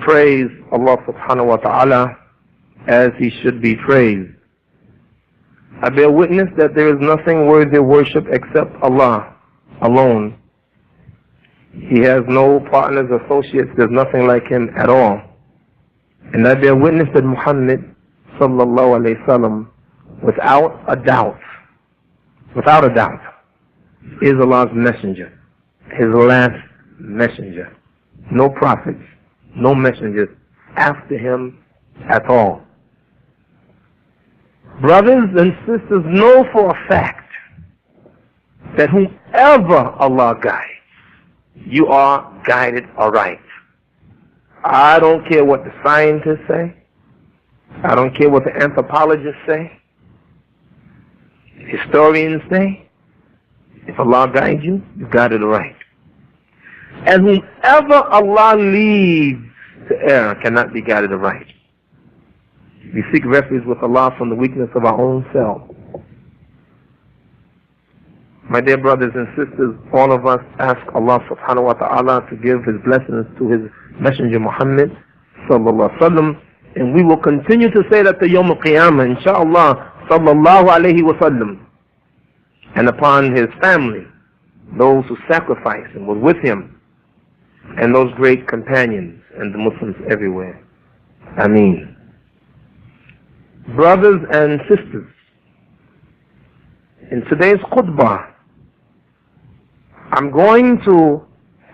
praise Allah subhanahu wa ta'ala as He should be praised. I bear witness that there is nothing worthy of worship except Allah alone. He has no partners, associates, there's nothing like Him at all. And I bear witness that Muhammad sallallahu alayhi wasallam, without a doubt, is Allah's messenger, His last messenger. No prophets, no messengers after Him at all. Brothers and sisters, know for a fact that whomever Allah guides, you are guided aright. I don't care what the scientists say. I don't care what the anthropologists say. Historians say. If Allah guides you, you're guided aright. And whomever Allah leads to error cannot be guided aright. We seek refuge with Allah from the weakness of our own self. My dear brothers and sisters, all of us ask Allah subhanahu wa ta'ala to give His blessings to His Messenger Muhammad sallallahu alaihi wasallam, and we will continue to say that to Yawm al-Qiyamah, inshaAllah, sallallahu alayhi wa sallam, and upon his family, those who sacrificed and were with him, and those great companions and the Muslims everywhere. Ameen. Brothers and sisters, in today's khutbah, I'm going to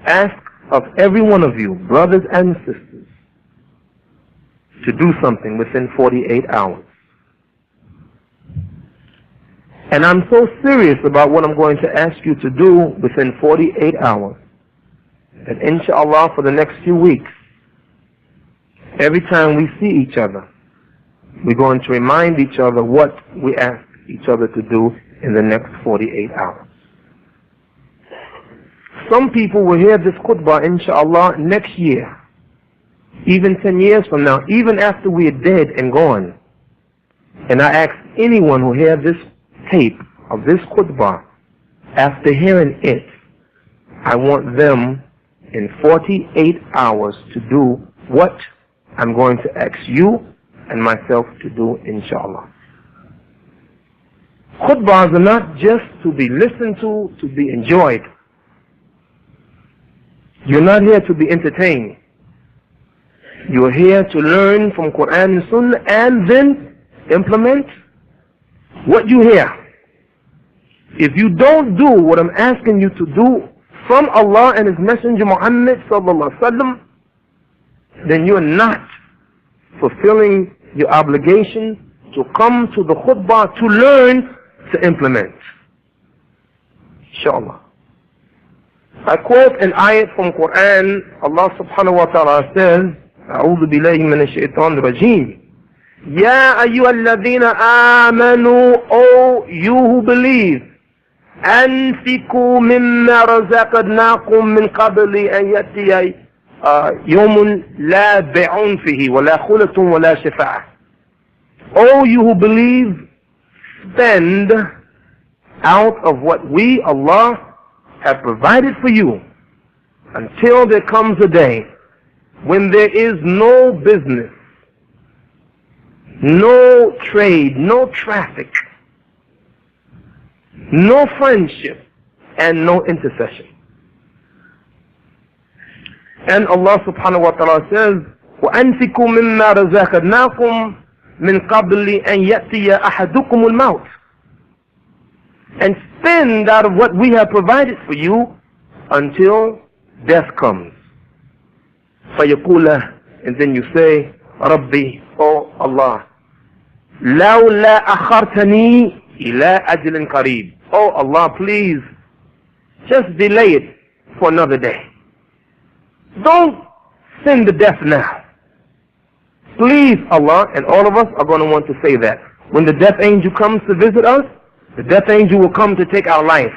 ask of every one of you, brothers and sisters, to do something within 48 hours. And I'm so serious about what I'm going to ask you to do within 48 hours that inshallah for the next few weeks, every time we see each other, we're going to remind each other what we ask each other to do in the next 48 hours. Some people will hear this khutbah inshallah next year, even 10 years from now, even after we are dead and gone. And I ask anyone who hears this tape of this khutbah, after hearing it, I want them in 48 hours to do what I'm going to ask you and myself to do, inshallah. Khutbahs are not just to be listened to be enjoyed. You're not here to be entertained. You're here to learn from Quran and Sunnah and then implement what you hear. If you don't do what I'm asking you to do from Allah and His Messenger Muhammad sallallahu alaihi wasallam, then you're not fulfilling your obligation to come to the khutbah to learn, to implement. Inshallah. I quote an ayat from Quran. Allah subhanahu wa ta'ala says, أعوذ بالله من الشيطان الرجيم. يا أيها الذين آمنوا, O you who believe, أنفقوا مما رزقناكم من قبل أن يأتي يوم لا بيع فيه ولا خلة ولا شفاعة. O you who believe, spend out of what we, Allah, have provided for you until there comes a day when there is no business, no trade, no traffic, no friendship, and no intercession. And Allah subhanahu wa ta'ala says, وَأَنْفِقُوا مِمَّا رَزَقْنَاكُمْ مِنْ قَبْلِ أَنْ يَأْتِيَ أَحَدُكُمُ الْمَوْتِ. And spend out of what we have provided for you until death comes. فَيَقُولَ, and then you say, رَبِّي, oh Allah, لَوْلَا أَخَرْتَنِي إِلَىٰ أَجْلٍ قَرِيبٍ. Oh Allah, please, just delay it for another day. Don't send the death now. Please, Allah, and all of us are going to want to say that. When the death angel comes to visit us, the death angel will come to take our life.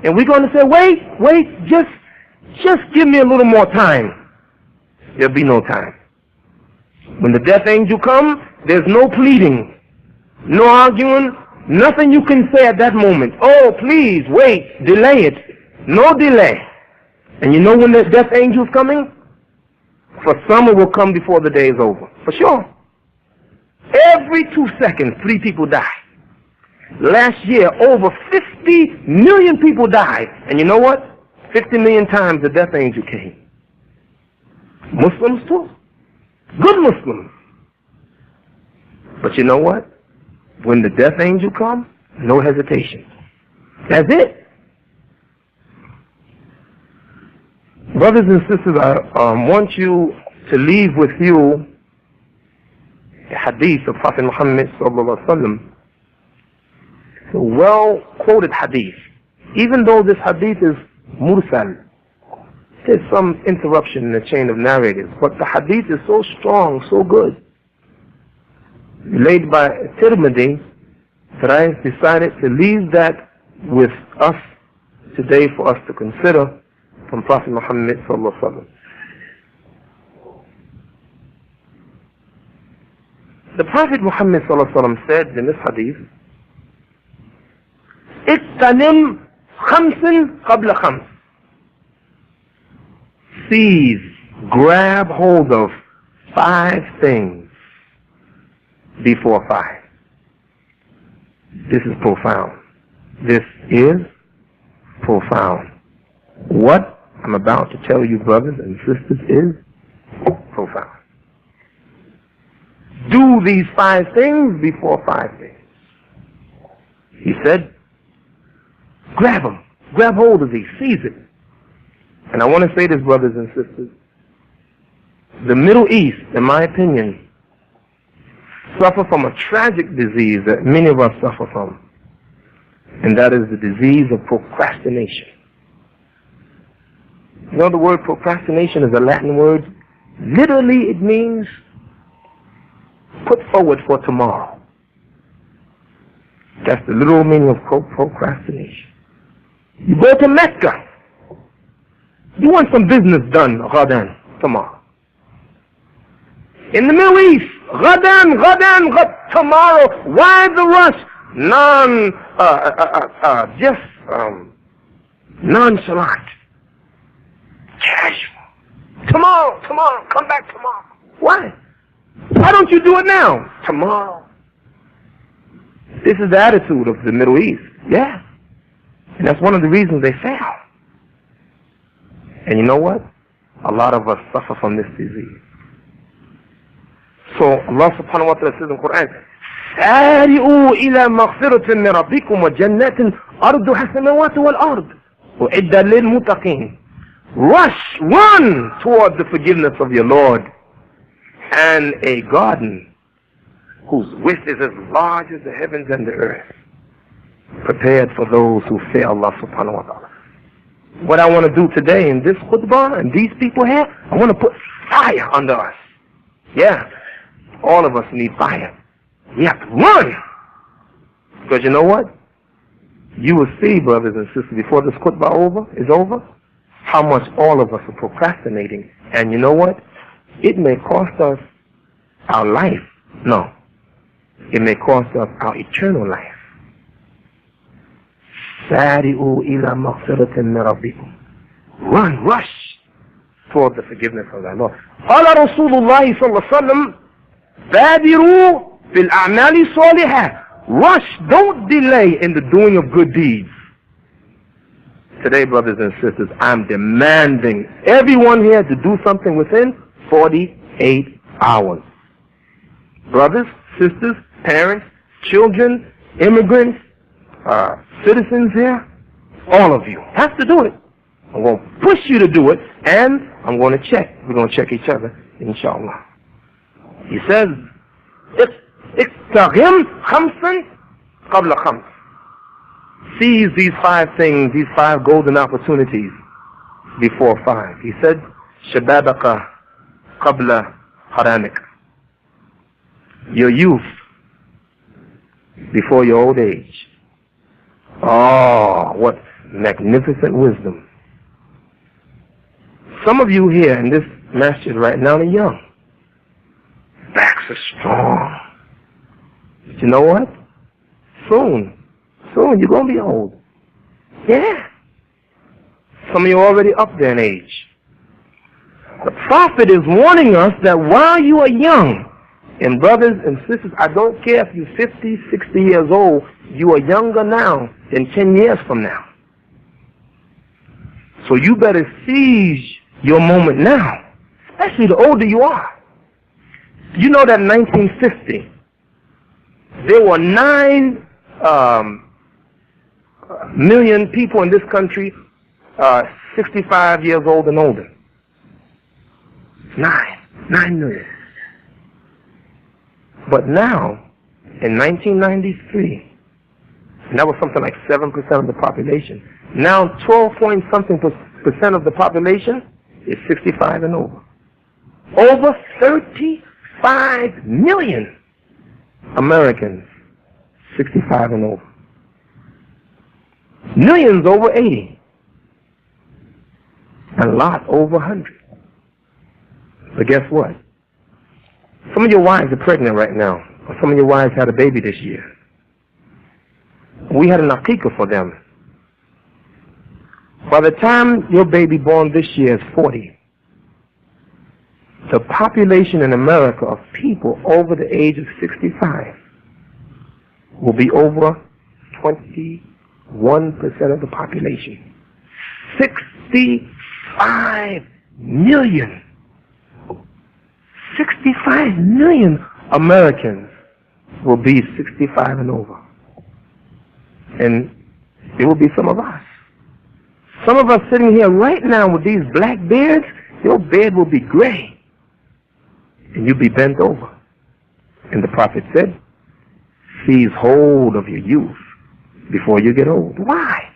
And we're going to say, wait, just give me a little more time. There'll be no time. When the death angel comes, there's no pleading, no arguing, nothing you can say at that moment. Oh, please, wait, delay it. No delay. And you know when the death angel's coming? For some, it will come before the day is over. For sure. Every 2 seconds, 3 people die. Last year, over 50 million people died. And you know what? 50 million times the death angel came. Muslims too. Good Muslims. But you know what? When the death angel comes, no hesitation. That's it. Brothers and sisters, I want you to leave with you the hadith of Prophet Muhammad sallallahu alaihi wasallam. A well-quoted hadith. Even though this hadith is mursal, there's some interruption in the chain of narrators, but the hadith is so strong, so good, relayed by Tirmidhi, that I decided to leave that with us today for us to consider from Prophet Muhammad sallallahu alaihi wasallam. The Prophet Muhammad sallallahu alaihi wasallam said in this hadith, "Iqtanim khamsin qabla khams." Seize, grab hold of 5 things before 5. This is profound. This is profound. What I'm about to tell you, brothers and sisters, is profound. Do these 5 things before 5 things. He said, grab them. Grab hold of these. Seize it. And I want to say this, brothers and sisters. The Middle East, in my opinion, suffer from a tragic disease that many of us suffer from. And that is the disease of procrastination. You know, the word procrastination is a Latin word. Literally, it means put forward for tomorrow. That's the literal meaning of procrastination. You go to Mecca. You want some business done, ghadan, tomorrow. In the Middle East, ghadan, tomorrow. Why the rush? Nonchalant. Casual. Tomorrow, come back tomorrow. Why? Why don't you do it now? Tomorrow. This is the attitude of the Middle East. Yeah. And that's one of the reasons they fail. And you know what? A lot of us suffer from this disease. So Allah subhanahu wa ta'ala says in the Quran, سارعوا إلى مغفرة من ربكم وجنات أرضها السماوات والأرض وأعدت للمتقين. Rush, run toward the forgiveness of your Lord, and a garden whose width is as large as the heavens and the earth, prepared for those who fear Allah subhanahu wa ta'ala. What I want to do today in this khutbah and these people here, I want to put fire under us. Yeah, all of us need fire. We have to run. Because you know what? You will see, brothers and sisters, before this khutbah is over, how much all of us are procrastinating. And you know what? It may cost us our life. No. It may cost us our eternal life. سارعوا إلى مغفرة من ربكم. Run, rush toward the forgiveness of our Lord. قال رسول الله صلى الله عليه وسلم بادروا في الأعمال الصالحة. Rush, don't delay in the doing of good deeds. Today, brothers and sisters, I'm demanding everyone here to do something within 48 hours. Brothers, sisters, parents, children, immigrants, citizens here, all of you have to do it. I'm going to push you to do it, and I'm going to check. We're going to check each other, inshallah. He says, اقتغم خمسا قبل خمس. Seize these 5 things, these 5 golden opportunities before 5. He said, شبابك قبل حرامك. Your youth before your old age. Oh, what magnificent wisdom. Some of you here in this masjid right now are young. Backs are strong. But you know what? Soon you're going to be old. Yeah. Some of you are already up there in age. The Prophet is warning us that while you are young, and brothers and sisters, I don't care if you're 50, 60 years old, you are younger now than 10 years from now. So you better seize your moment now, especially the older you are. You know that in 1950, there were 9 million people in this country 65 years old and older. 9 million. But now, in 1993, and that was something like 7% of the population. Now 12-point-something% of the population is 65 and over. Over 35 million Americans 65 and over. Millions over 80. A lot over 100. But guess what? Some of your wives are pregnant right now. Or some of your wives had a baby this year. We had an Halaqa for them. By the time your baby born this year is 40, the population in America of people over the age of 65 will be over 21% of the population. 65 million. 65 million Americans will be 65 and over. And it will be some of us. Some of us sitting here right now with these black beards, your beard will be gray. And you'll be bent over. And the Prophet said, seize hold of your youth before you get old. Why?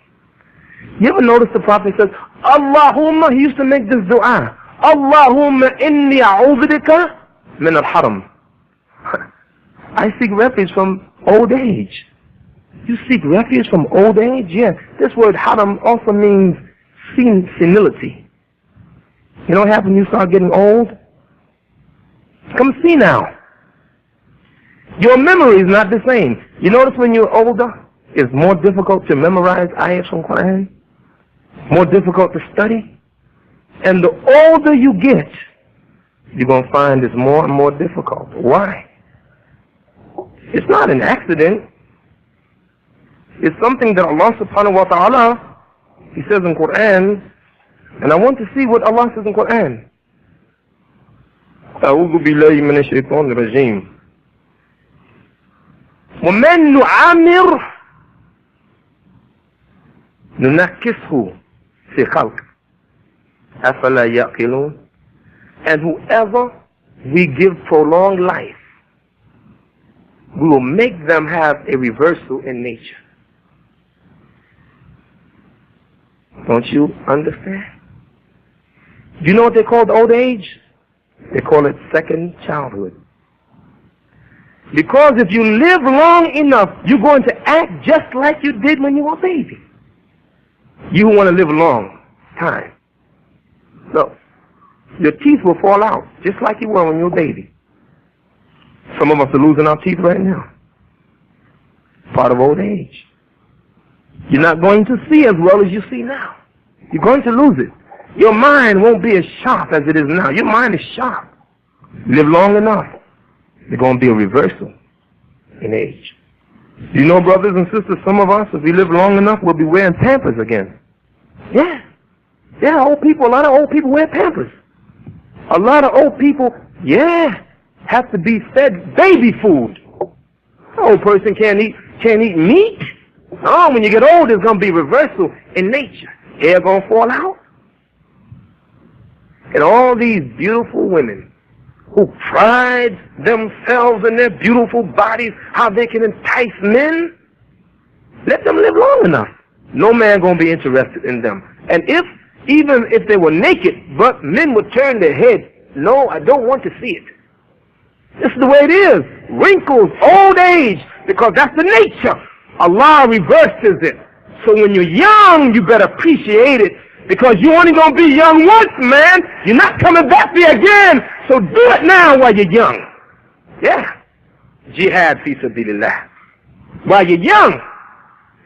You ever notice the Prophet says, Allahumma, he used to make this dua, Allahumma inni a'udhbika min al-haram. I seek refuge from old age. You seek refuge from old age? Yeah. This word haram also means senility. You know what happens when you start getting old? Come see now. Your memory is not the same. You notice when you're older, it's more difficult to memorize ayahs from Quran, more difficult to study. And the older you get, you're going to find it's more and more difficult. Why? It's not an accident. It's something that Allah subhanahu wa ta'ala, He says in Quran, and I want to see what Allah says in Quran. أعوذ بالله من الشيطان الرجيم. ومن نعمر ننكسه في خلق أفلا يعقلون. And whoever we give prolonged life, we will make them have a reversal in nature. Don't you understand? Do you know what they call the old age? They call it second childhood. Because if you live long enough, you're going to act just like you did when you were a baby. You want to live a long time. So, your teeth will fall out just like you were when you were a baby. Some of us are losing our teeth right now. Part of old age. You're not going to see as well as you see now. You're going to lose it. Your mind won't be as sharp as it is now. Your mind is sharp. You live long enough, there's going to be a reversal in age. You know, brothers and sisters, some of us, if we live long enough, we'll be wearing Pampers again. Yeah. Yeah, old people, a lot of old people wear Pampers. A lot of old people, yeah, have to be fed baby food. An old person can't eat meat. Oh, when you get old, there's going to be reversal in nature. Hair going to fall out. And all these beautiful women who pride themselves in their beautiful bodies, how they can entice men, let them live long enough. No man going to be interested in them. And even if they were naked, but men would turn their head, no, I don't want to see it. This is the way it is. Wrinkles, old age, because that's the nature. Allah reverses it. So when you're young, you better appreciate it, because you're only going to be young once, man. You're not coming back there again. So do it now while you're young. Yeah. Jihad fi sabilillah. While you're young.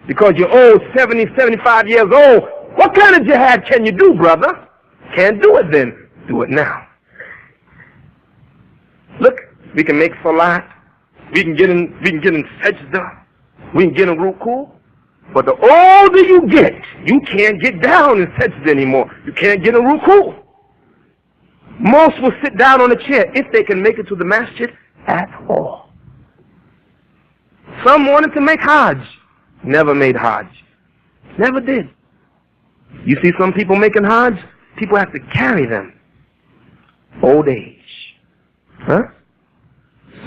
Because you're old, 70, 75 years old. What kind of jihad can you do, brother? Can't do it then. Do it now. Look, we can make salat. We can get in sajda. We can get in ruku. But the older you get, you can't get down in sajda anymore. You can't get in ruku. Most will sit down on a chair if they can make it to the masjid at all. Some wanted to make hajj. Never made hajj. Never did. You see some people making hajj, people have to carry them. Old age. Huh?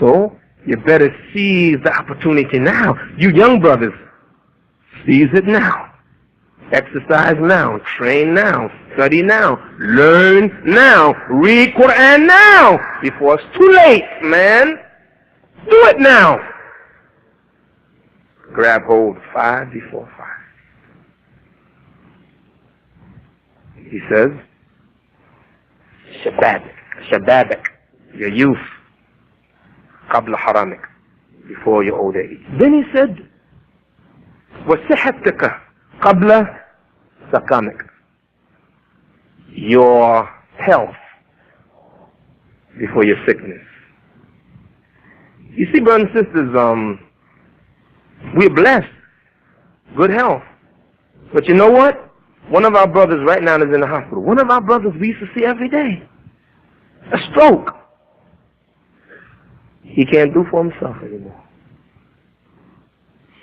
So, you better seize the opportunity now. You young brothers, seize it now. Exercise now. Train now. Study now. Learn now. Read Quran now. Before it's too late, man. Do it now. Grab hold 5 before 5. He says, Shababik, your youth, qabla haramik, before your old age. Then he said, وَسِحَتِكَ qabla sakamik, your health before your sickness. You see, brothers and sisters, we're blessed, good health. But you know what? One of our brothers right now is in the hospital. One of our brothers we used to see every day. A stroke. He can't do for himself anymore.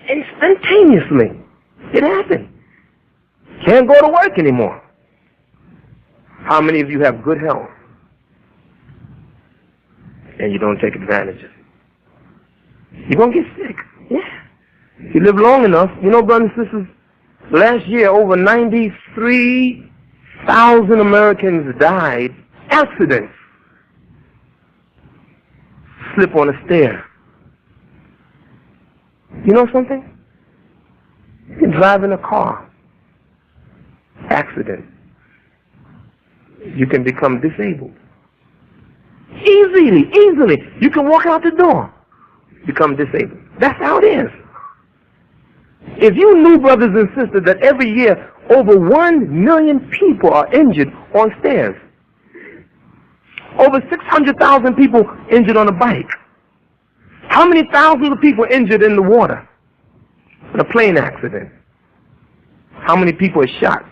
Instantaneously. It happened. Can't go to work anymore. How many of you have good health and you don't take advantage of it? You're going to get sick. Yeah. If you live long enough, you know, brothers and sisters, last year over 93,000 Americans died. Accidents. Slip on a stair. You know something? You can drive in a car. Accident. You can become disabled. Easily. You can walk out the door. Become disabled. That's how it is. If you knew, brothers and sisters, that every year over 1 million people are injured on stairs. Over 600,000 people injured on a bike. How many thousands of people injured in the water? In a plane accident. How many people are shot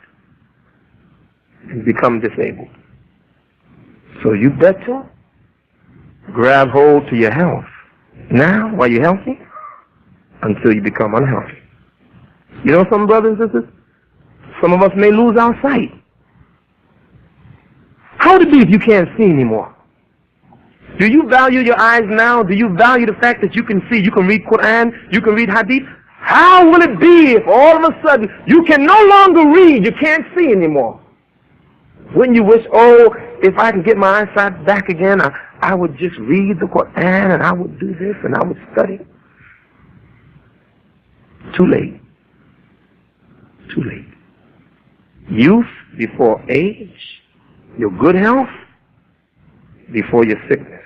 and become disabled? So you better grab hold to your health now while you're healthy until you become unhealthy. You know, some brothers and sisters, some of us may lose our sight. How would it be if you can't see anymore? Do you value your eyes now? Do you value the fact that you can see, you can read Quran, you can read Hadith? How will it be if all of a sudden you can no longer read, you can't see anymore? Wouldn't you wish, oh, if I can get my eyesight back again, I would just read the Quran and I would do this and I would study? Too late. Too late. Youth before age, your good health before your sickness.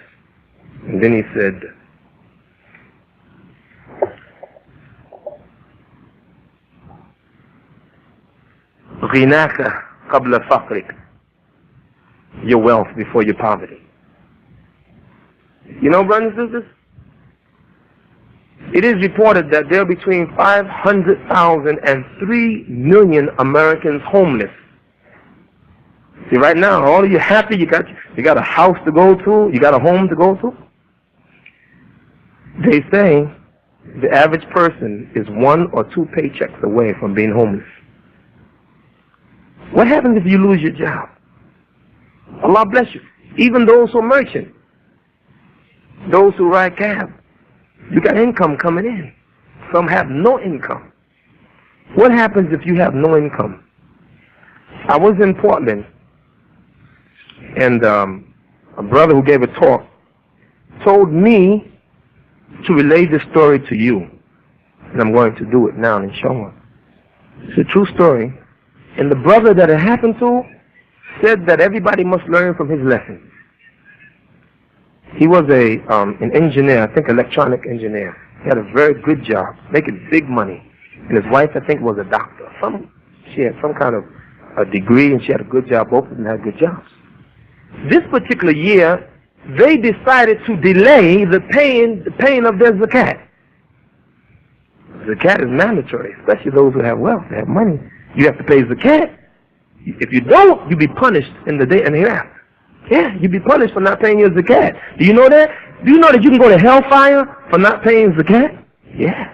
And then he said, غِنَاكَ قَبْلَ فَقْرِكَ, your wealth before your poverty. You know, brothers and sisters, it is reported that there are between 500,000 and 3 million Americans homeless. See, right now, all of you happy, you got a house to go to, you got a home to go to. They say the average person is 1 or 2 paychecks away from being homeless. What happens if you lose your job? Allah bless you. Even those who are merchant, those who ride cab, you got income coming in. Some have no income. What happens if you have no income? I was in Portland, and a brother who gave a talk told me to relay this story to you. And I'm going to do it now, inshallah. It's a true story. And the brother that it happened to said that everybody must learn from his lessons. He was an engineer, I think electronic engineer. He had a very good job, making big money. And his wife, I think, was a doctor. She had some kind of a degree, and she had a good job. Both of them had good jobs. This particular year, they decided to delay the paying of their zakat. Zakat is mandatory, especially those who have wealth, they have money. You have to pay zakat. If you don't, you'll be punished in the day and hereafter. Yeah, you'll be punished for not paying your zakat. Do you know that? Do you know that you can go to hellfire for not paying zakat? Yeah.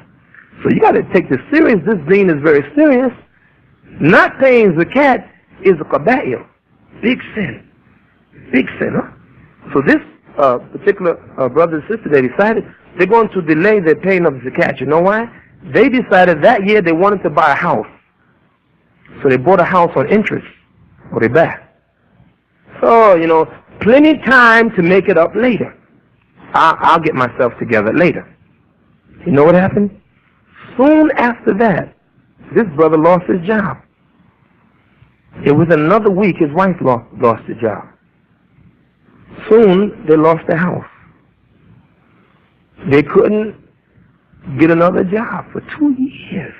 So you got to take this serious. This deen is very serious. Not paying zakat is a qaba'il. Big sin. Big sin, huh? So this particular brother and sister, they decided they're going to delay their paying of zakat. You know why? They decided that year they wanted to buy a house. So they bought a house on interest, or they back. So, you know, plenty time to make it up later. I'll get myself together later. You know what happened? Soon after that, this brother lost his job. It was another week his wife lost the job. Soon they lost their house. They couldn't get another job for 2 years.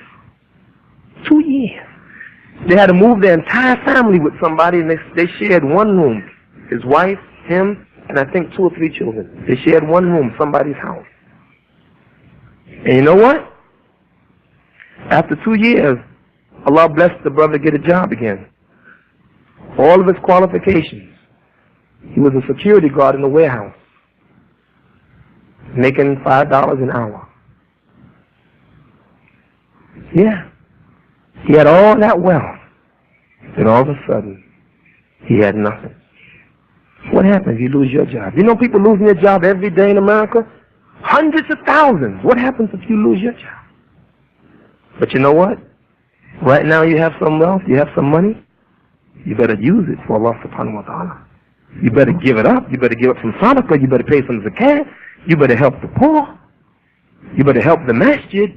2 years. They had to move their entire family with somebody, and they shared one room. His wife, him, and I think 2 or 3 children. They shared one room, somebody's house. And you know what? After 2 years, Allah blessed the brother to get a job again. All of his qualifications. He was a security guard in a warehouse, making $5 an hour. Yeah. He had all that wealth, and all of a sudden, he had nothing. What happens if you lose your job? You know people losing their job every day in America? Hundreds of thousands. What happens if you lose your job? But you know what? Right now you have some wealth, you have some money. You better use it for Allah subhanahu wa ta'ala. You better give it up. You better give up some sadaqah. You better pay some zakat. You better help the poor. You better help the masjid.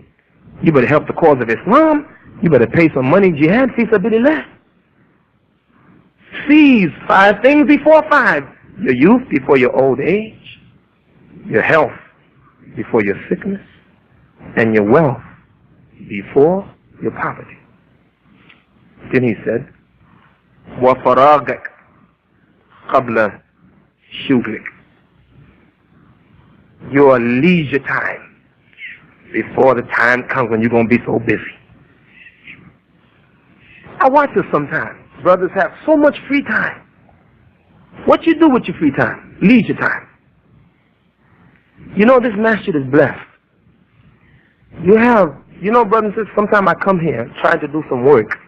You better help the cause of Islam. You better pay some money jihad fi sabilillah. Seize 5 things before 5. Your youth before your old age. Your health before your sickness. And your wealth before your poverty. Then he said, وَفَرَاغَكَ قَبْلَ شُغْلِكَ. Your leisure time before the time comes when you're going to be so busy. I watch this sometimes. Brothers have so much free time. What you do with your free time? Leisure time. You know this masjid is blessed. You know, brothers and sisters, sometimes I come here trying to do some work,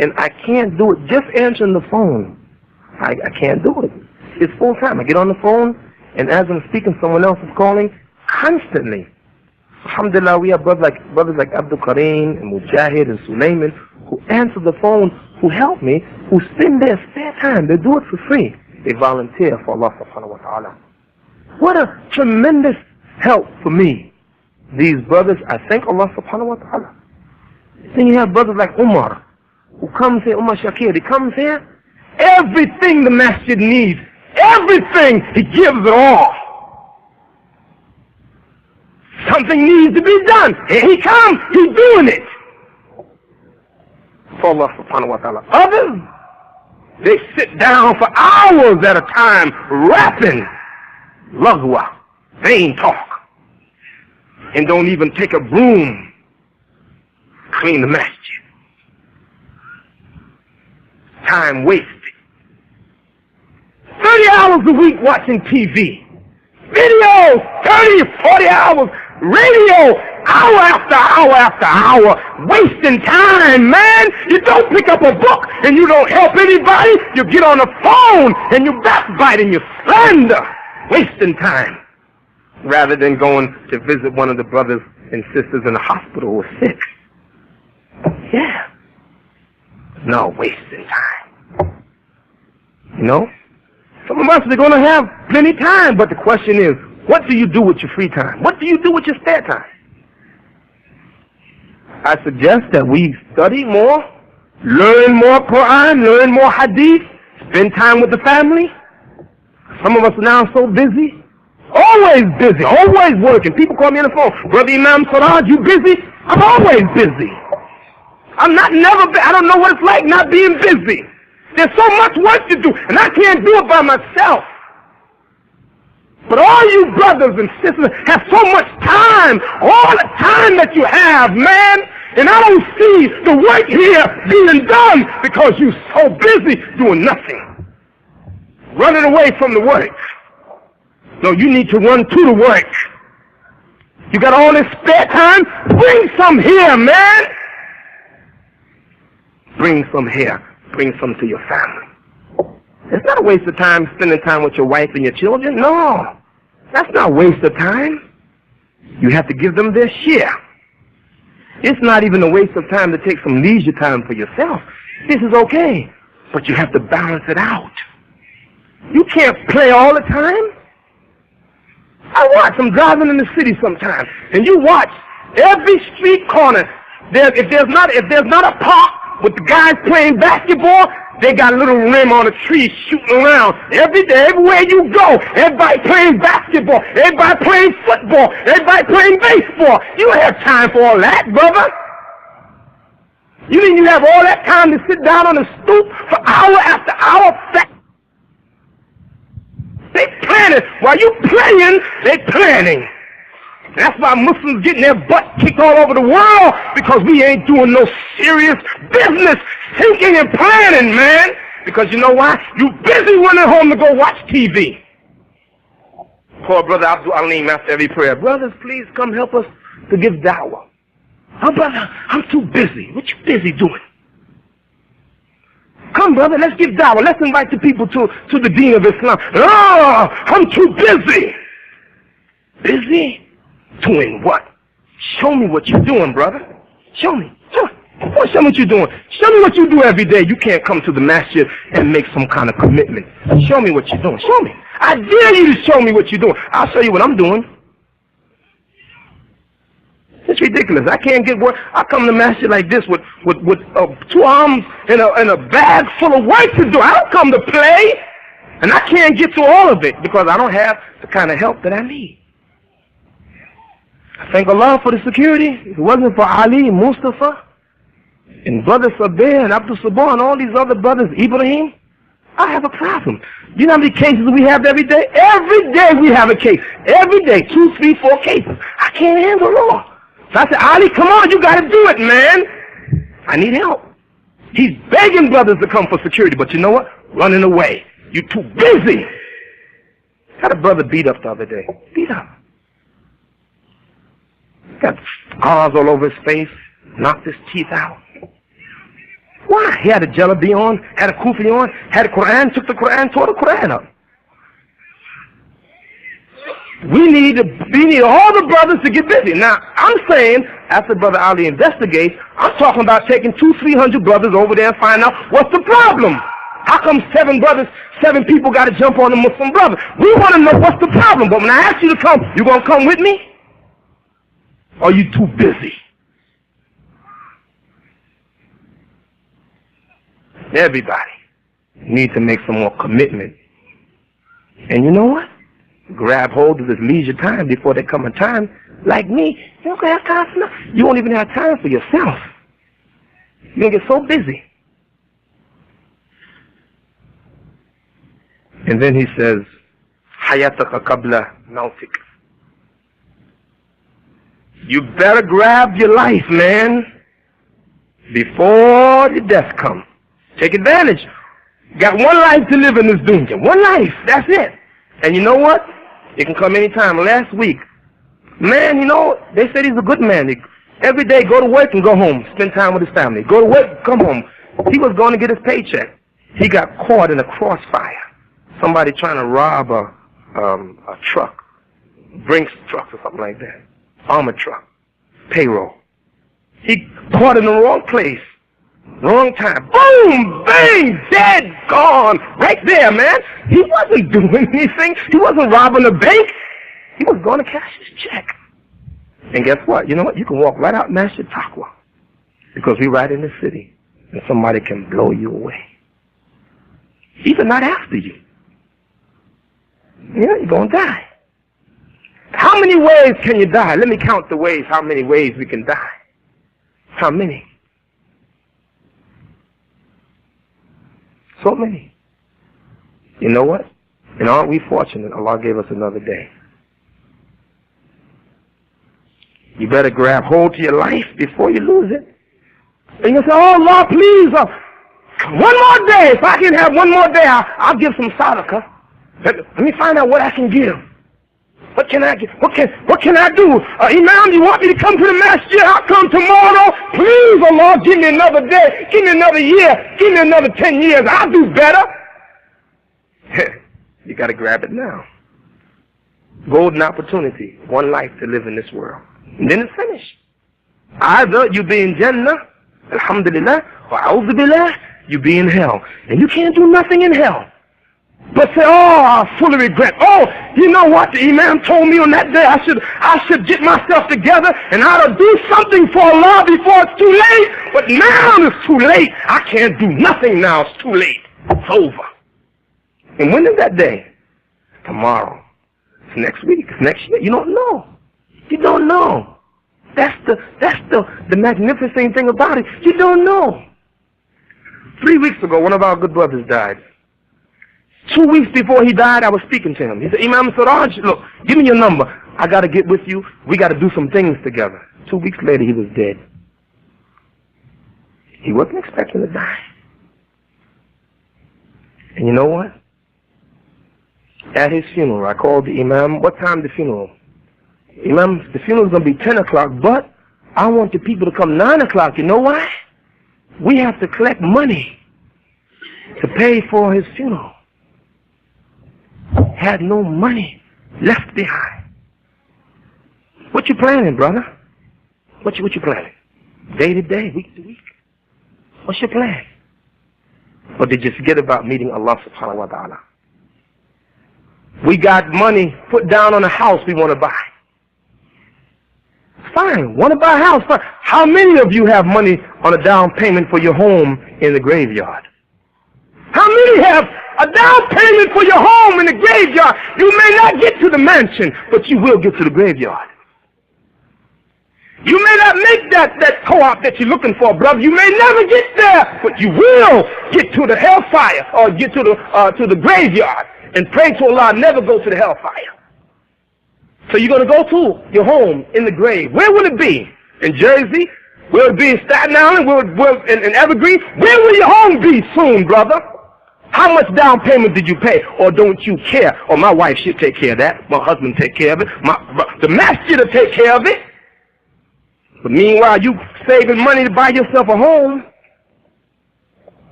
and I can't do it just answering the phone. I can't do it. It's full time. I get on the phone, and as I'm speaking, someone else is calling constantly. Alhamdulillah, we have brothers like Abdul Kareem and Mujahid and Sulaiman who answer the phone, who help me, who spend their spare time. They do it for free. They volunteer for Allah subhanahu wa ta'ala. What a tremendous help for me. These brothers, I thank Allah subhanahu wa ta'ala. Then you have brothers like Umar, who comes here, Umar Shakir, he comes here, everything the masjid needs, everything, he gives it all. Something needs to be done. Here he comes, he's doing it. For Allah subhanahu wa ta'ala. Others, they sit down for hours at a time, rapping, lagwa, vain talk, and don't even take a broom, clean the masjid. Time wasted. 30 hours a week watching TV. Videos, 30, 40 hours. Radio, hour after hour after hour. Wasting time, man. You don't pick up a book and you don't help anybody. You get on the phone and you backbite and you slander. Wasting time. Rather than going to visit one of the brothers and sisters in the hospital who are sick. Yeah. No, wasting time. You know? Some of us are going to have plenty of time, but the question is, what do you do with your free time? What do you do with your spare time? I suggest that we study more, learn more Quran, learn more Hadith, spend time with the family. Some of us are now so busy. Always busy, always working. People call me on the phone, Brother Imam Siraj, you busy? I'm always busy. I don't know what it's like not being busy. There's so much work to do, and I can't do it by myself. But all you brothers and sisters have so much time, all the time that you have, man. And I don't see the work here being done because you're so busy doing nothing. Running away from the work. No, you need to run to the work. You got all this spare time? Bring some here, man. Bring some here. Bring some to your family. It's not a waste of time spending time with your wife and your children. No, that's not a waste of time. You have to give them their share. It's not even a waste of time to take some leisure time for yourself. This is okay, but you have to balance it out. You can't play all the time. I watch, I'm driving in the city sometimes, and you watch every street corner. If there's not a park with the guys playing basketball, they got a little rim on a tree shooting around. Every day, everywhere you go, everybody playing basketball, everybody playing football, everybody playing baseball. You don't have time for all that, brother. You mean you have all that time to sit down on the stoop for hour after hour? They planning. While you playing, they planning. That's why Muslims getting their butt kicked all over the world, because we ain't doing no serious business, thinking and planning, man. Because you know why? You busy running home to go watch TV. Call Brother Abdul Alim after every prayer. Brothers, please come help us to give dawah. Oh, brother, I'm too busy. What you busy doing? Come, brother, let's give dawah. Let's invite the people to the deen of Islam. Oh, I'm too busy. Busy? Doing what? Show me what you're doing, brother. Show me. Show me what you're doing. Show me what you do every day. You can't come to the masjid and make some kind of commitment. Show me what you're doing. Show me. I dare you to show me what you're doing. I'll show you what I'm doing. It's ridiculous. I can't get work. I come to masjid like this with 2 arms and a bag full of work to do. I don't come to play. And I can't get to all of it because I don't have the kind of help that I need. I thank Allah for the security. If it wasn't for Ali, Mustafa, and Brother Sabir, and Abdul Sabah, and all these other brothers, Ibrahim, I have a problem. You know how many cases we have every day? Every day we have a case. Every day, 2, 3, 4 cases. I can't handle all. So I said, Ali, come on, you got to do it, man. I need help. He's begging brothers to come for security, but you know what? Running away. You're too busy. Had a brother beat up the other day. Beat up. Got scars all over his face, knocked his teeth out. Why? He had a jalabi on, had a kufi on, had a Quran, took the Quran, tore the Quran up. We need all the brothers to get busy. Now, I'm saying, after Brother Ali investigates, I'm talking about taking 200-300 brothers over there and find out what's the problem. How come 7 people got to jump on a Muslim brother? We want to know what's the problem. But when I ask you to come, you going to come with me? Or are you too busy? Everybody needs to make some more commitment. And you know what? Grab hold of this leisure time before there come a time like me. You don't have time for nothing. You won't even have time for yourself. You're going to get so busy. And then he says, Hayataka qabla mautik. You better grab your life, man, before the death comes. Take advantage. Got one life to live in this dunya. One life. That's it. And you know what? It can come anytime. Last week, man, you know, they said he's a good man. Every day, go to work and go home. Spend time with his family. Go to work, come home. He was going to get his paycheck. He got caught in a crossfire. Somebody trying to rob a truck. Brinks truck or something like that. Armored truck. Payroll. He caught in the wrong place. Wrong time. Boom! Bang! Dead! Gone! Right there, man. He wasn't doing anything. He wasn't robbing a bank. He was going to cash his check. And guess what? You know what? You can walk right out Masjid Taqwa. Because we're right in the city. And somebody can blow you away. Even not after you. You know, you're going to die. How many ways can you die? Let me count the ways, how many ways we can die. How many? So many. You know what? And aren't we fortunate? Allah gave us another day. You better grab hold to your life before you lose it. And you say, oh Allah, please, one more day. If I can have one more day, I'll give some sadaqah. Let me find out what I can give. What can I give? What can I do? Imam, you want me to come to the masjid? I'll come tomorrow. Please, Allah, give me another day. Give me another year. Give me another 10 years. I'll do better. You got to grab it now. Golden opportunity. One life to live in this world. And then it's finished. Either you be in Jannah, alhamdulillah, or a'udhu billah, you be in hell. And you can't do nothing in hell but say, oh, I fully regret. Oh, you know what? The Imam told me on that day I should get myself together and I ought to do something for Allah before it's too late. But now it's too late. I can't do nothing now. It's too late. It's over. And when is that day? Tomorrow. It's next week. It's next year. You don't know. You don't know. That's the magnificent thing about it. You don't know. 3 weeks ago, one of our good brothers died. 2 weeks before he died, I was speaking to him. He said, Imam Siraj, look, give me your number. I got to get with you. We got to do some things together. 2 weeks later, he was dead. He wasn't expecting to die. And you know what? At his funeral, I called the Imam. What time the funeral? Imam, the funeral's going to be 10 o'clock, but I want the people to come 9 o'clock. You know why? We have to collect money to pay for his funeral. Had no money left behind. What you planning, brother? What you planning? Day to day, week to week. What's your plan? Or did you forget about meeting Allah subhanahu wa ta'ala? We got money put down on a house we want to buy. Fine, want to buy a house? Fine. How many of you have money on a down payment for your home in the graveyard? How many have a down payment for your home in the graveyard? You may not get to the mansion, but you will get to the graveyard. You may not make that co-op that you're looking for, brother. You may never get there, but you will get to the hellfire or get to the graveyard. And pray to Allah, never go to the hellfire. So you're going to go to your home in the grave. Where will it be? In Jersey? Will it be in Staten Island? Will in Evergreen? Where will your home be soon, brother? How much down payment did you pay? Or don't you care? Or my wife should take care of that. My husband take care of it. The master will take care of it. But meanwhile, you saving money to buy yourself a home.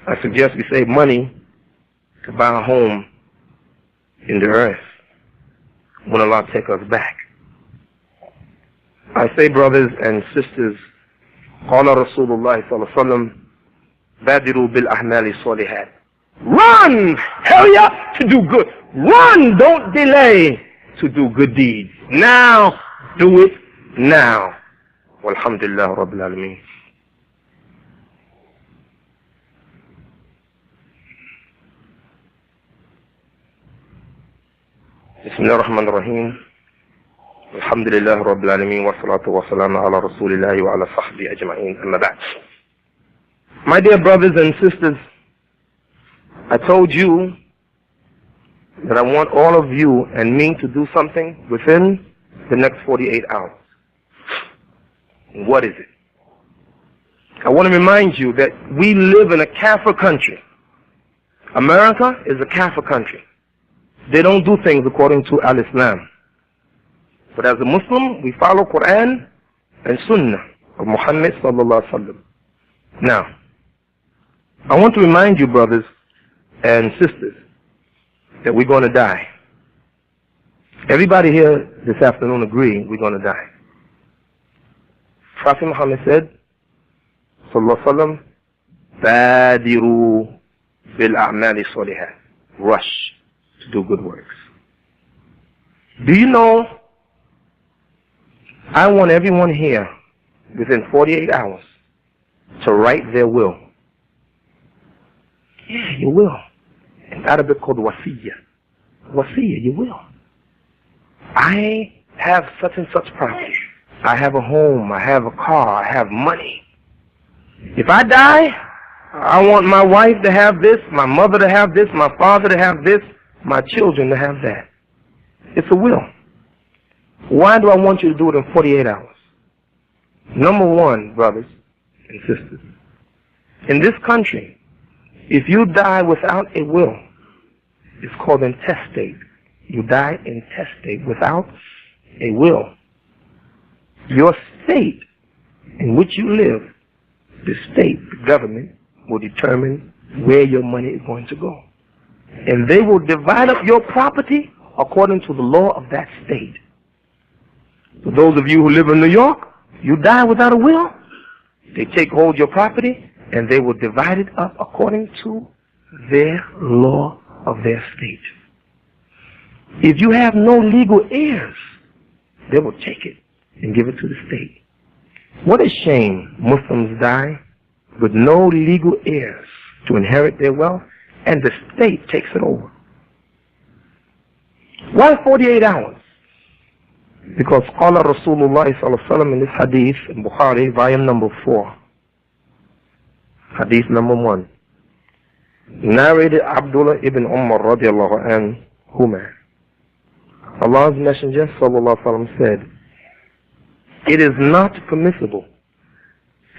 I suggest we save money to buy a home in the earth when Allah take us back. I say, brothers and sisters, قال رسول الله صلى الله عليه وسلم بادروا بالأعمال الصالحات. Run! Hurry up to do good. Run! Don't delay to do good deeds. Now, do it now. Walhamdulillah Rabbil Alameen. بسم الله الرحمن الرحيم الحمد لله رب العالمين والصلاة والسلام على رسول الله وعلى صحبه أجمعين أما بعد. My dear brothers and sisters, I told you that I want all of you and me to do something within the next 48 hours. What is it? I want to remind you that we live in a Kafir country. America is a Kafir country. They don't do things according to Al-Islam. But as a Muslim, we follow Quran and Sunnah of Muhammad sallallahu alaihi wasallam. Now, I want to remind you, brothers and sisters, that we're going to die. Everybody here this afternoon agree we're going to die. Prophet Muhammad said, sallallahu alaihi wasallam, badiru bil a'mali salihat. Rush to do good works. Do you know, I want everyone here within 48 hours to write their will. Yeah, you will. And that'll be called wasiyah. Wasiyah, you will. I have such and such property. I have a home, I have a car, I have money. If I die, I want my wife to have this, my mother to have this, my father to have this, my children to have that. It's a will. Why do I want you to do it in 48 hours? Number one, brothers and sisters, in this country, if you die without a will, it's called intestate. You die intestate without a will. Your state in which you live, the state, the government, will determine where your money is going to go. And they will divide up your property according to the law of that state. For those of you who live in New York, you die without a will, they take hold of your property and they will divide it up according to their law of their state. If you have no legal heirs, they will take it and give it to the state. What a shame Muslims die with no legal heirs to inherit their wealth, and the state takes it over. Why 48 hours? Because Qala Rasulullah sallallahu alaihi wasallam in this hadith in Bukhari, volume number 4, hadith number 1, narrated Abdullah ibn Umar radiallahu anhuma. Allah's Messenger sallallahu alaihi wasallam said, it is not permissible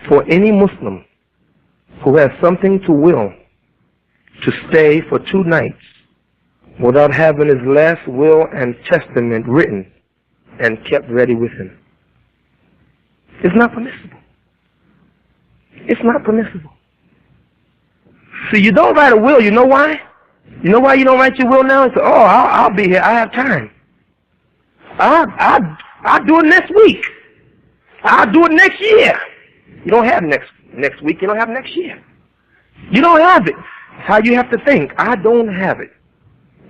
for any Muslim who has something to will to stay for 2 nights without having his last will and testament written and kept ready with him. It's not permissible. It's not permissible. So you don't write a will. You know why? You know why you don't write your will now? It's, oh, I'll be here. I have time. I'll do it next week. I'll do it next year. You don't have next week. You don't have next year. You don't have it. It's how you have to think. I don't have it.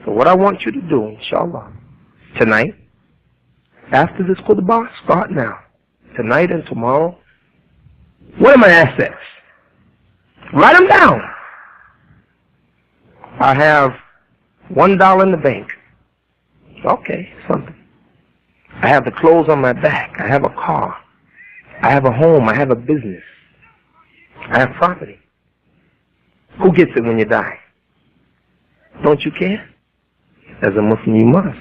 So what I want you to do, inshallah, tonight, after this khutbah, start now. Tonight and tomorrow, what are my assets? Write them down. I have $1 in the bank. Okay, something. I have the clothes on my back. I have a car. I have a home. I have a business. I have property. Who gets it when you die? Don't you care? As a Muslim, you must.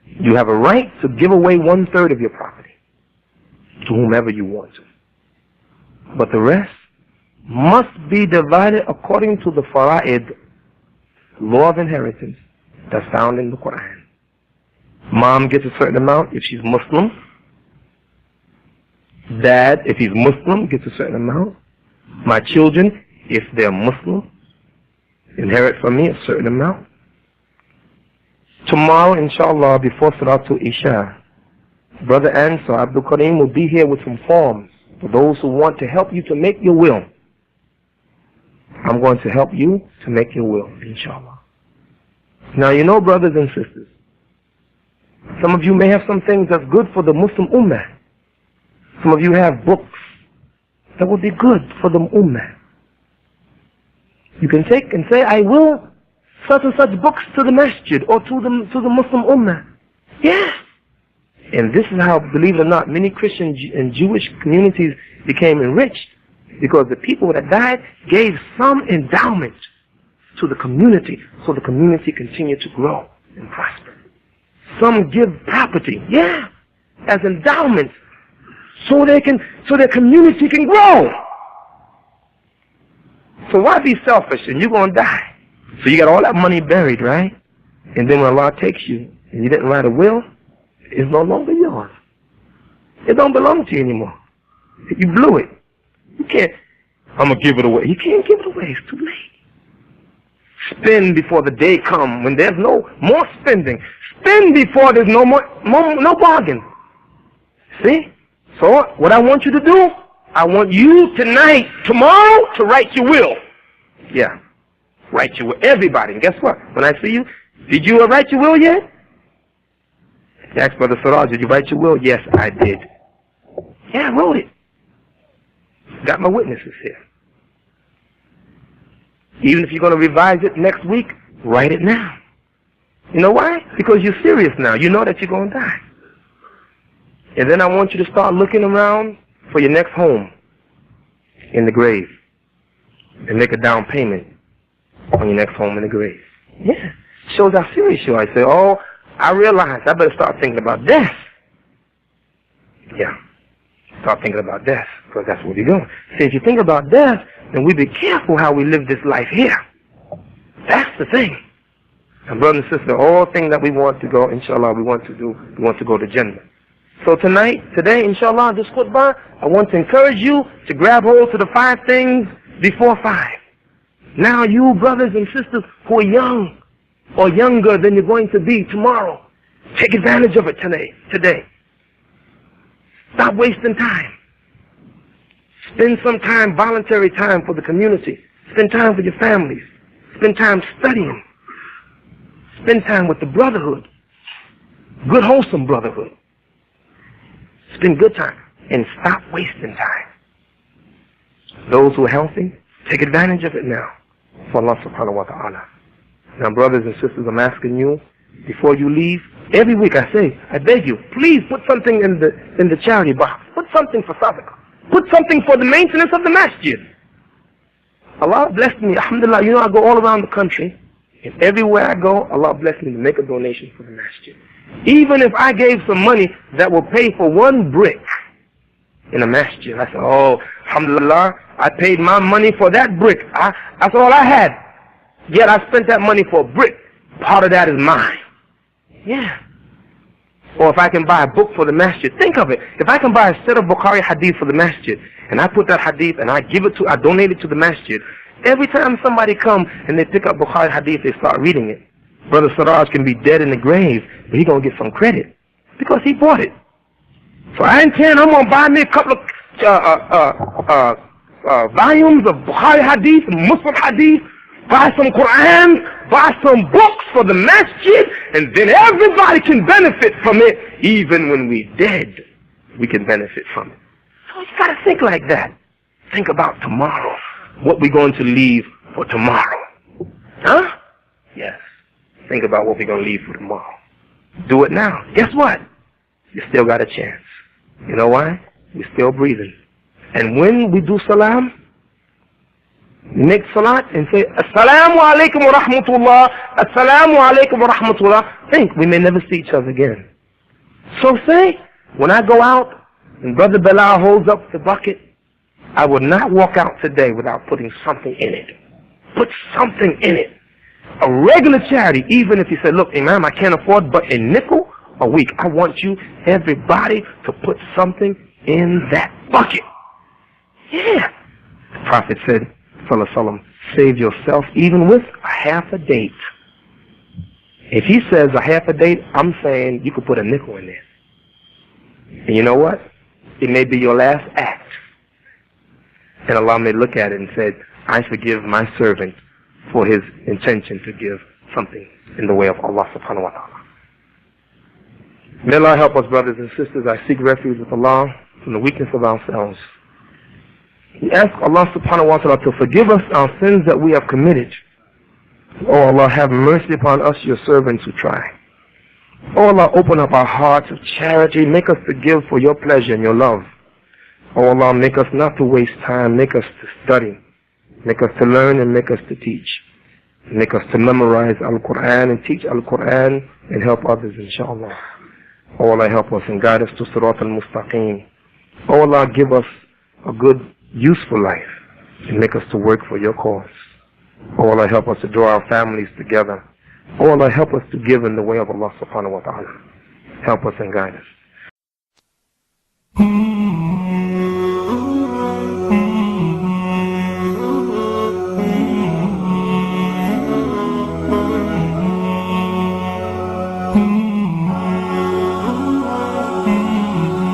You have a right to give away 1/3 of your property to whomever you want to. But the rest must be divided according to the fara'id, law of inheritance, that's found in the Quran. Mom gets a certain amount if she's Muslim. Dad, if he's Muslim, gets a certain amount. My children, if they're Muslim, inherit from me a certain amount. Tomorrow, inshallah, before Salatul Isha, Brother Ansar Abdul Kareem will be here with some forms for those who want to help you to make your will. I'm going to help you to make your will, inshallah. Now, you know, brothers and sisters, some of you may have some things that's good for the Muslim Ummah. Some of you have books that will be good for the Ummah. You can take and say, I will such and such books to the masjid or to the Muslim Ummah. Yeah. And this is how, believe it or not, many Christian and Jewish communities became enriched, because the people that died gave some endowment to the community, so the community continued to grow and prosper. Some give property, yeah, as endowments, so their community can grow. So why be selfish? And you're going to die. So you got all that money buried, right? And then when Allah takes you and you didn't write a will, it's no longer yours. It don't belong to you anymore. You blew it. You can't, I'm going to give it away. You can't give it away. It's too late. Spend before the day comes when there's no more spending. Spend before there's no bargain. See? So what I want you to do, I want you tonight, tomorrow, to write your will. Yeah. Write your will. Everybody. And guess what? When I see you, did you write your will yet? Ask Brother Siraj, did you write your will? Yes, I did. Yeah, I wrote it. Got my witnesses here. Even if you're going to revise it next week, write it now. You know why? Because you're serious now. You know that you're going to die. And then I want you to start looking around for your next home in the grave. and make a down payment on your next home in the grave. Yeah. Shows how serious you are. I say, oh, I realize I better start thinking about death. Yeah. Start thinking about death, because that's what we're doing. See, if you think about death, then we be careful how we live this life here. That's the thing. And brothers and sisters, all things that we want to go, inshallah, we want to go to Jannah. So today, inshallah, this khutbah, I want to encourage you to grab hold to the 5 things before 5. Now you brothers and sisters who are young or younger than you're going to be tomorrow, take advantage of it today. Stop wasting time. Spend some time, voluntary time for the community. Spend time for your families. Spend time studying. Spend time with the brotherhood. Good, wholesome brotherhood. Spend good time. And stop wasting time. Those who are healthy, take advantage of it now. For Allah subhanahu wa ta'ala. Now brothers and sisters, I'm asking you, before you leave, every week I say, I beg you, please put something in the charity box. Put something for sadaqah. Put something for the maintenance of the masjid. Allah blessed me, alhamdulillah, you know, I go all around the country, and everywhere I go, Allah blessed me to make a donation for the masjid. Even if I gave some money that will pay for 1 brick in a masjid, I said, oh, alhamdulillah, I paid my money for that brick. That's all I had. Yet I spent that money for a brick. Part of that is mine. Yeah. Or if I can buy a book for the masjid, think of it. If I can buy a set of Bukhari hadith for the masjid, and I put that hadith and I donate it to the masjid, every time somebody comes and they pick up Bukhari hadith, they start reading it. Brother Siraj can be dead in the grave, but he's going to get some credit because he bought it. So I intend, I'm going to buy me a couple of volumes of Bukhari hadith, Muslim hadith, buy some Quran, buy some books for the masjid, and then everybody can benefit from it. Even when we're dead, we can benefit from it. So you got to think like that. Think about tomorrow, what we're going to leave for tomorrow. Huh? Yes. Think about what we're going to leave for tomorrow. Do it now. Guess what? You still got a chance. You know why? We're still breathing. And when we do salam, make salat and say, Assalamu alaikum wa rahmatullah, Assalamu alaikum wa rahmatullah. Think, we may never see each other again. So say, when I go out and Brother Bilal holds up the bucket, I would not walk out today without putting something in it. Put something in it. A regular charity, even if you say, look, Imam, I can't afford but a nickel a week. I want you, everybody, to put something in that bucket. Yeah. The Prophet said, Sallallahu Alaihi Wasallam, save yourself even with a half a date. If he says a half a date, I'm saying you could put a nickel in there. And you know what? It may be your last act. And Allah may look at it and say, I forgive my servant for his intention to give something in the way of Allah subhanahu wa ta'ala. May Allah help us, brothers and sisters. I seek refuge with Allah from the weakness of ourselves. We ask Allah subhanahu wa ta'ala to forgive us our sins that we have committed. Oh Allah, have mercy upon us, your servants who try. Oh Allah, open up our hearts of charity. Make us to give for your pleasure and your love. Oh Allah, make us not to waste time. Make us to study. Make us to learn and make us to teach. Make us to memorize Al-Quran and teach Al-Quran and help others, inshallah. Oh Allah, help us and guide us to Sirat al-Mustaqim. Oh Allah, give us a good, useful life and make us to work for your cause. Oh Allah, help us to draw our families together. Oh Allah, help us to give in the way of Allah subhanahu wa ta'ala. Help us and guide us.